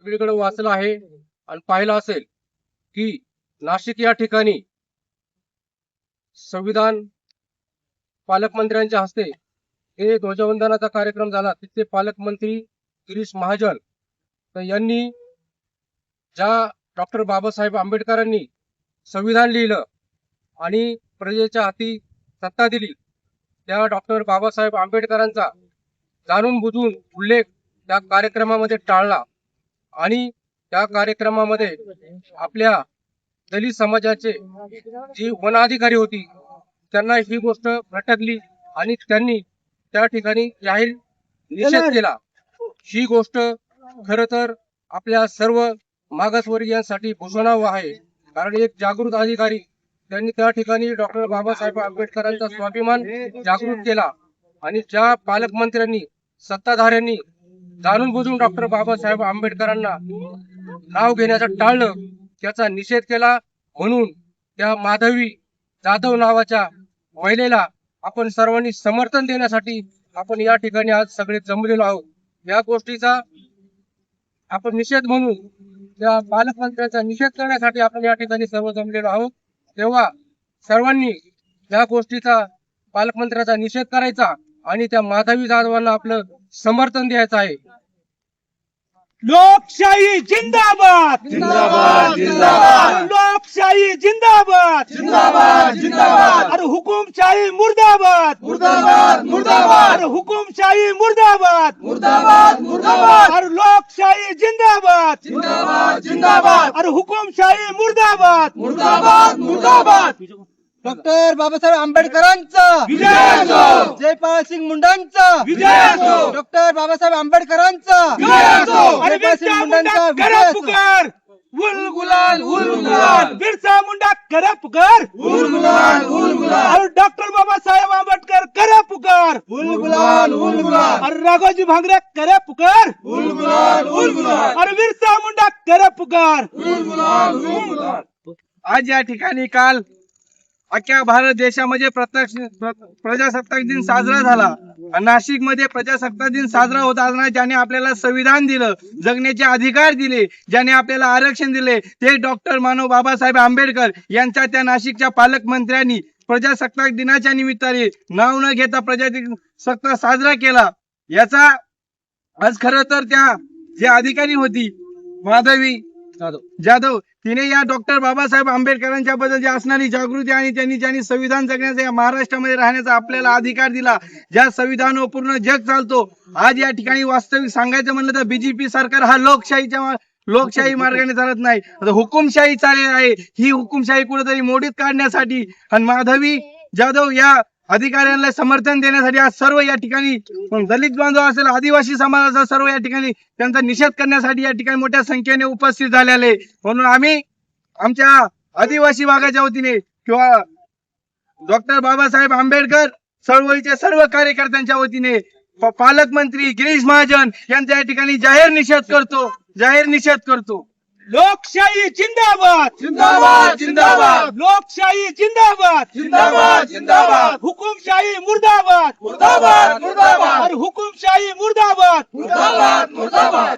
सगळीकडे वाचलं आहे आणि पाहिलं असेल की नाशिक या ठिकाणी संविधान पालकमंत्र्यांच्या हस्ते हे ध्वजवंदनाचा कार्यक्रम झाला। तिथले पालकमंत्री गिरीश महाजन तर यांनी ज्या डॉक्टर बाबासाहेब आंबेडकरांनी संविधान लिहिलं आणि प्रजेच्या हाती सत्ता दिली, त्या डॉक्टर बाबासाहेब आंबेडकरांचा जाणून बुजून उल्लेख त्या कार्यक्रमामध्ये टाळला आणि त्या कार्यक्रमामध्ये आपल्या दलित समाजाचे जी वनाधिकारी होती त्यांना ही गोष्ट खटकली आणि त्यांनी त्या ठिकाणी जाहीर निषेध केला। ही गोष्ट खरं तर आपल्या सर्व मागासवर्गीयांसाठी भूषणावह आहे, कारण एक जागृत अधिकारी त्यांनी त्या ठिकाणी डॉक्टर बाबासाहेब आंबेडकरांचा स्वाभिमान जागृत केला आणि ज्या पालकमंत्र्यांनी सत्ताधाऱ्यांनी जाणून बुजून डॉक्टर बाबासाहेब आंबेडकरांना नाव घेण्याचं टाळलं त्याचा निषेध केला। म्हणून त्या माधवी जाधव नावाच्या महिलेला आपण सर्वांनी समर्थन देण्यासाठी आपण या ठिकाणी आज सगळे जमलेलो आहोत। या गोष्टीचा आपण निषेध म्हणून त्या पालकमंत्र्यांचा निषेध करण्यासाठी आपण या ठिकाणी सर्व जमलेलो आहोत। तेव्हा सर्वांनी या गोष्टीचा पालकमंत्र्यांचा निषेध करायचा आणि त्या माधवी जाधवांना आपलं समर्थन द्यायचं आहे। लोकशाही जिंदाबाद जिंदाबाद जिंदाबाद, लोकशाही जिंदाबाद जिंदाबाद जिंदाबाद, अरे हुकुमशाही मुर्दाबाद मुर्दाबाद मुर्दाबाद, अरे हुकुमशाही मुर्दाबाद मुर्दाबाद मुर्दाबाद, अरे लोकशाही जिंदाबाद जिंदाबाद जिंदाबाद, अरे हुकुमशाही मुर्दाबाद मुर्दाबाद मुर्दाबाद। डॉक्टर बाबासाहेब आंबेडकरांचा विजय असो, जयपाल सिंग मुंडांचा विजय असो, डॉक्टर बाबासाहेब आंबेडकरांचा विजय असो, अरे जयपाल सिंग बिरसा मुंडांचा मुंडा विजय करा असो। पुकार, उल गुलाल उल गुलाल, बिरसा मुंडा करा पुकार, उल गुलाल उल गुलाल, अरे डॉक्टर बाबासाहेब आंबेडकर करा पुकार, उल गुलाल उल गुलाल, अरे राघोजी भांगरे करा पुकार, उल गुलाल उल गुलाल, अरे बिरसा मुंडा करा पुकार, उल गुलाल उल गुलाल। आज या ठिकाणी काल अख्ख्या भारत देशामध्ये प्रजासत्ताक दिन साजरा झाला। नाशिक मध्ये प्रजासत्ताक दिन साजरा होत असताना ज्याने आपल्याला संविधान दिलं, जगण्याचे अधिकार दिले, ज्याने आपल्याला आरक्षण दिले, ते डॉक्टर मानव बाबासाहेब आंबेडकर यांच्या त्या नाशिकच्या पालकमंत्र्यांनी प्रजासत्ताक दिनाच्या निमित्ताने नाव न घेता प्रजासत्ताक साजरा केला। याचा आज खरं तर त्या जे अधिकारी होती माधवी जाधव तिने या डॉक्टर बाबासाहेब आंबेडकरांच्या बद्दल जी असणारी जागृती आणि त्यांनी ज्यांनी संविधान जगण्याचा या महाराष्ट्रामध्ये राहण्याचा आपल्याला अधिकार दिला, ज्या संविधानावर पूर्ण जग चालतो, आज या ठिकाणी वास्तविक सांगायचं म्हणलं तर बीजेपी सरकार हा लोकशाही मार्गाने चालत नाही, हुकुमशाही चालली आहे। ही हुकुमशाही कुठेतरी मोडीत काढण्यासाठी आणि माधवी जाधव या अधिकाऱ्यांना समर्थन देण्यासाठी आज सर्व या ठिकाणी दलित बांधव असेल, आदिवासी समाज असेल, सर्व या ठिकाणी त्यांचा निषेध करण्यासाठी या ठिकाणी मोठ्या संख्येने उपस्थित झालेले। म्हणून आम्ही आमच्या आदिवासी भागाच्या वतीने किंवा डॉक्टर बाबासाहेब आंबेडकर चळवळीच्या सर्व कार्यकर्त्यांच्या वतीने पालकमंत्री गिरीश महाजन यांच्या या ठिकाणी जाहीर निषेध करतो। लोकशाही जिंदाबाद जिंदाबाद जिंदाबाद, लोकशाही जिंदाबाद जिंदाबाद जिंदाबाद, हुकुमशाही मुर्दाबाद मुर्दाबाद मुर्दाबाद, और हुकुमशाही मुर्दाबाद मुर्दाबाद मुर्दाबाद।